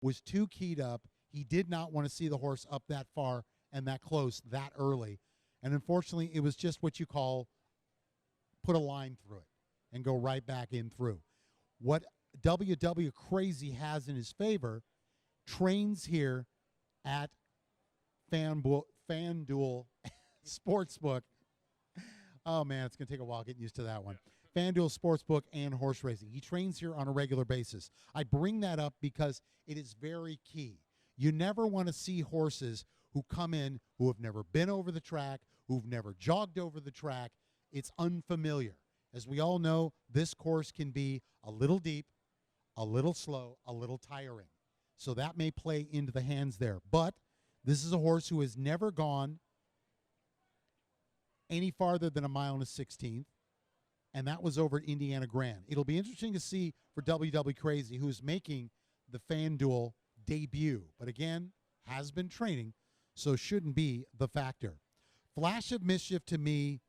was too keyed up. He did not want to see the horse up that far and that close that early. And unfortunately, it was just what you call put a line through it and go right back in through. What WW Crazy has in his favor, trains here at FanDuel Sportsbook. Oh, man, it's going to take a while getting used to that one. FanDuel Sportsbook and horse racing. He trains here on a regular basis. I bring that up because it is very key. You never want to see horses who come in who have never been over the track, who've never jogged over the track. It's unfamiliar. As we all know, this course can be a little deep, a little slow, a little tiring. So that may play into the hands there. But this is a horse who has never gone any farther than 1 1/16, and that was over at Indiana Grand. It'll be interesting to see for WW Crazy, who's making the FanDuel debut, but again, has been training, so shouldn't be the factor. Flash of Mischief, to me,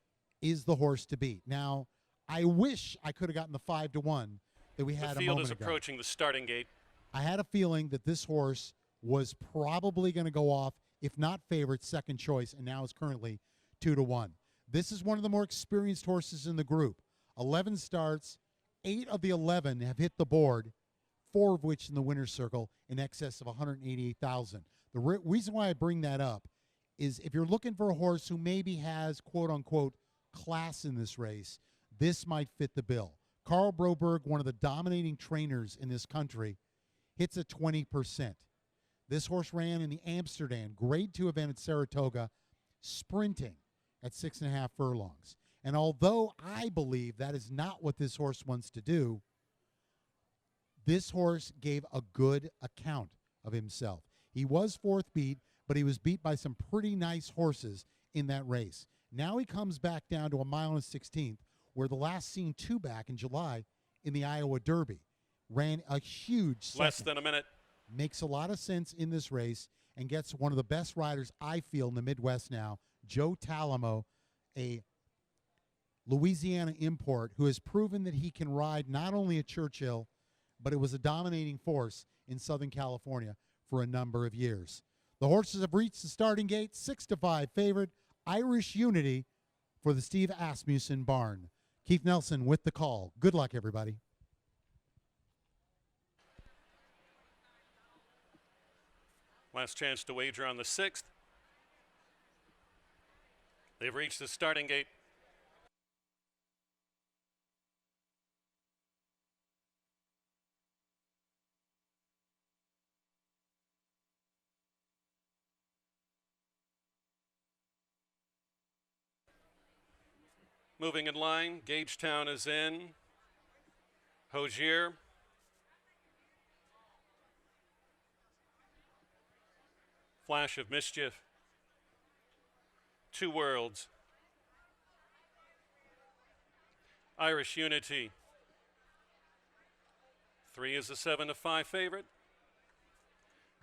is the horse to beat. Now, I wish I could have gotten the 5-1 that we had a moment ago. The field is approaching the starting gate. I had a feeling that this horse was probably going to go off, if not favorite, second choice, and now is currently 2-1. This is one of the more experienced horses in the group. 11 starts, 8 of the 11 have hit the board, 4 of which in the winner's circle, in excess of $188,000. The reason why I bring that up is if you're looking for a horse who maybe has, quote-unquote, class in this race, this might fit the bill. Carl Broberg, one of the dominating trainers in this country, hits at 20%. This horse ran in the Amsterdam Grade 2 event at Saratoga, sprinting at 6.5 furlongs. And although I believe that is not what this horse wants to do, this horse gave a good account of himself. He was fourth beat, but he was beat by some pretty nice horses in that race. Now he comes back down to 1 1/16, where the last seen 2 back in July in the Iowa Derby. Ran a huge second. Less than a minute. Makes a lot of sense in this race and gets one of the best riders, I feel, in the Midwest now, Joe Talamo, a Louisiana import who has proven that he can ride not only at Churchill, but it was a dominating force in Southern California for a number of years. The horses have reached the starting gate, 6-5 favorite, Irish Unity for the Steve Asmussen barn. Keith Nelson with the call. Good luck, everybody. Last chance to wager on the 6th. They've reached the starting gate. Moving in line, Gagetown is in. Hozier. Flash of Mischief. Two Worlds. Irish Unity. 3 is a 7-5 favorite.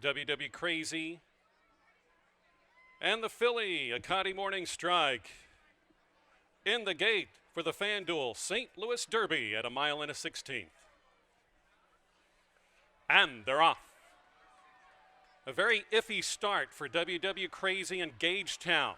WW Crazy. And the filly, Akati Morning Strike. In the gate for the FanDuel St. Louis Derby at 1 1/16. And they're off. A very iffy start for WW Crazy and Gagetown.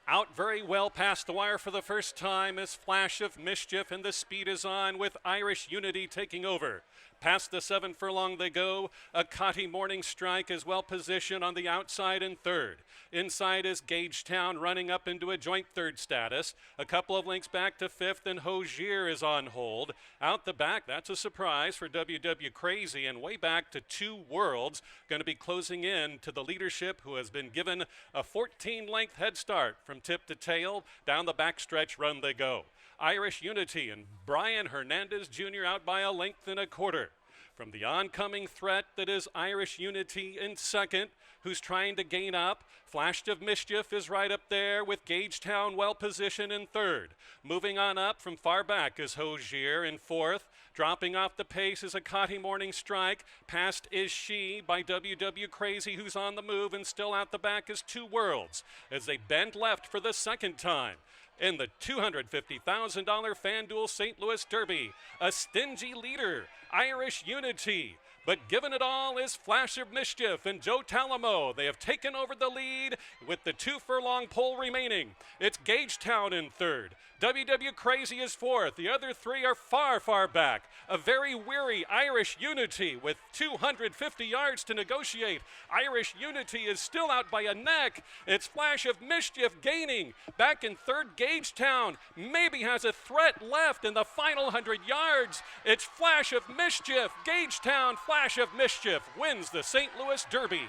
Out very well past the wire for the first time is Flash of Mischief, and the speed is on with Irish Unity taking over. Past the 7 furlong they go. Akati Morning Strike is well positioned on the outside in third. Inside is Gagetown running up into a joint third status. A couple of lengths back to 5th, and Hozier is on hold. Out the back, that's a surprise for WW Crazy, and way back to Two Worlds, going to be closing in to the leadership, who has been given a 14-length head start from tip to tail. Down the backstretch run they go. Irish Unity and Brian Hernandez Jr. out by 1.25 lengths. From the oncoming threat that is Irish Unity in second, who's trying to gain up. Flash of Mischief is right up there with Gagetown well positioned in third. Moving on up from far back is Hozier in fourth. Dropping off the pace is Akati Morning Strike. Past is She by WW Crazy, who's on the move, and still out the back is Two Worlds as they bend left for the second time. In the $250,000 FanDuel St. Louis Derby, a stingy leader, Irish Unity. But given it all is Flash of Mischief and Joe Talamo. They have taken over the lead with the 2 furlong pole remaining. It's Gagetown in third. WW Crazy is fourth. The other 3 are far, far back. A very weary Irish Unity with 250 yards to negotiate. Irish Unity is still out by a neck. It's Flash of Mischief gaining. Back in third, Gagetown maybe has a threat left in the final 100 yards. It's Flash of Mischief. Gagetown Flash of Mischief wins the St. Louis Derby.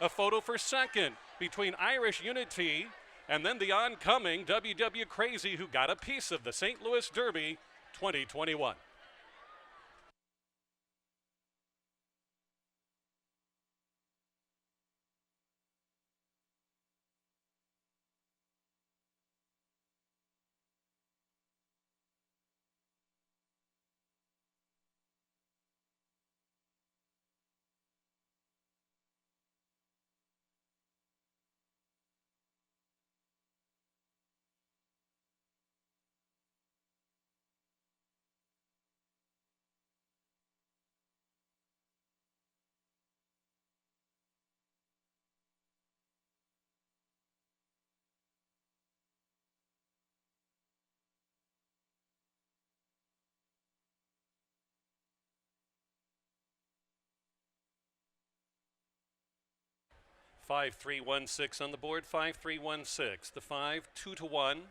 A photo for second between Irish Unity and then the oncoming WW Crazy, who got a piece of the St. Louis Derby 2021. Five, 3, 1, 6 on the board. 5, 3, 1, 6. The 5, 2 to 1.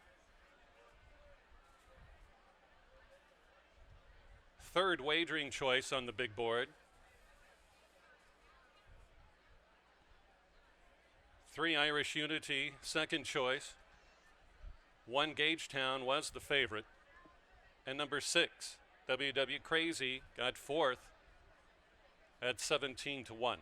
Third wagering choice on the big board. 3 Irish Unity, second choice. 1 Gagetown was the favorite. And number 6, WW Crazy, got fourth at 17 to 1.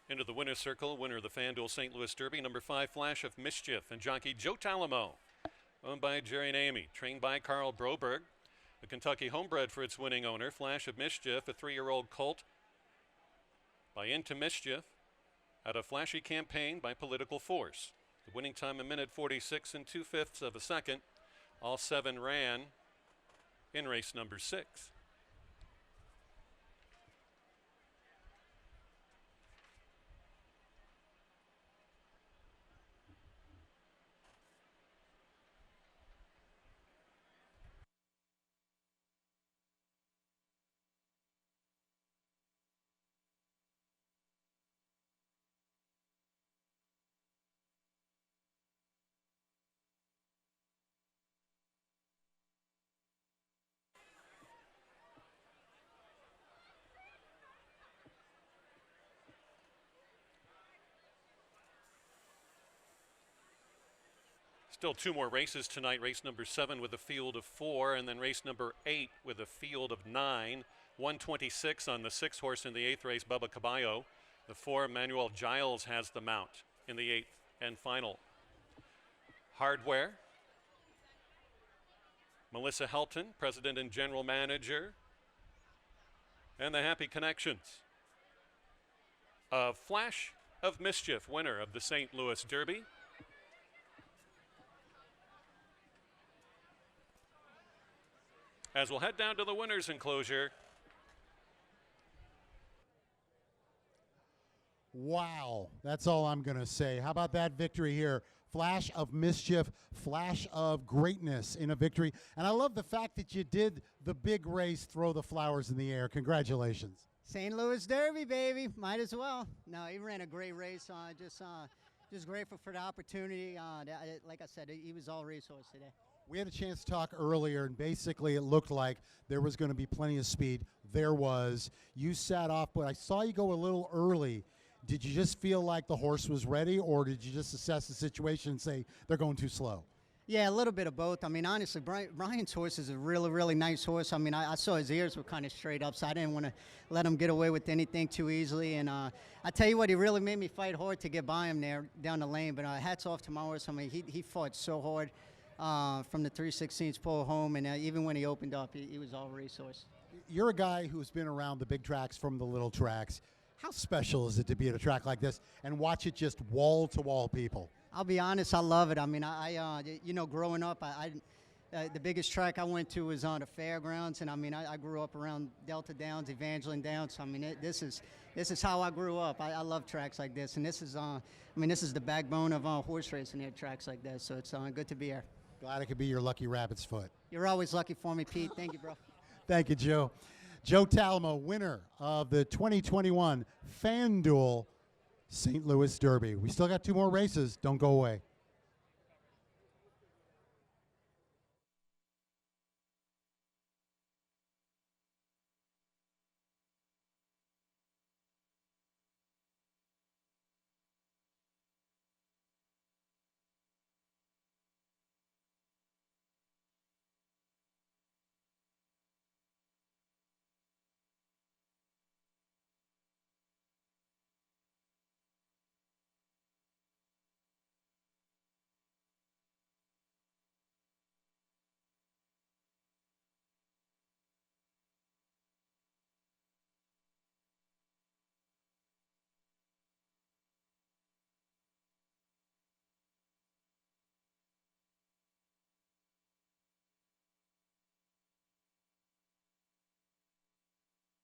Into the winner's circle, winner of the FanDuel St. Louis Derby, number 5, Flash of Mischief, and jockey Joe Talamo, owned by Jerry and Amy, trained by Carl Broberg, the Kentucky homebred for its winning owner. Flash of Mischief, a 3-year-old colt by Into Mischief, out of Flashy Campaign by Political Force. The winning time, 1:46 and 2/5 of a second. All 7 ran in race number 6. Still 2 more races tonight. Race number 7 with a field of 4, and then race number 8 with a field of 9. 126 on the 6 horse in the 8th race, Bubba Caballo. The 4, Manuel Giles, has the mount in the 8th and final. Hardware. Melissa Helton, president and general manager. And the Happy Connections. A Flash of Mischief, winner of the St. Louis Derby. As we'll head down to the winner's enclosure. Wow, that's all I'm going to say. How about that victory here? Flash of mischief, flash of greatness in a victory. And I love the fact that you did the big race, throw the flowers in the air. Congratulations. St. Louis Derby, baby. Might as well. No, he ran a great race. Just grateful for the opportunity. Like I said, he was all racehorse today. We had a chance to talk earlier, and basically it looked like there was going to be plenty of speed. There was. You sat off, but I saw you go a little early. Did you just feel like the horse was ready, or did you just assess the situation and say they're going too slow? Yeah, a little bit of both. I mean, honestly, Brian's horse is a really, really nice horse. I mean, I saw his ears were kind of straight up, so I didn't want to let him get away with anything too easily. And I tell you what, he really made me fight hard to get by him there down the lane. But hats off to my horse. I mean, he fought so hard from the 3/16 pole home, and even when he opened up, he was all racehorse. You're a guy who's been around the big tracks from the little tracks. How special is it to be at a track like this and watch it just wall-to-wall people? I'll be honest, I love it. I mean, growing up, the biggest track I went to was on the fairgrounds, and I mean, I grew up around Delta Downs, Evangeline Downs. So, I mean, this is how I grew up. I love tracks like this, and this is the backbone of horse racing here, tracks like this. So it's good to be here. Glad it could be your lucky rabbit's foot. You're always lucky for me, Pete. Thank you, bro. Thank you, Joe. Joe Talamo, winner of the 2021 FanDuel St. Louis Derby. We still got 2 more races. Don't go away.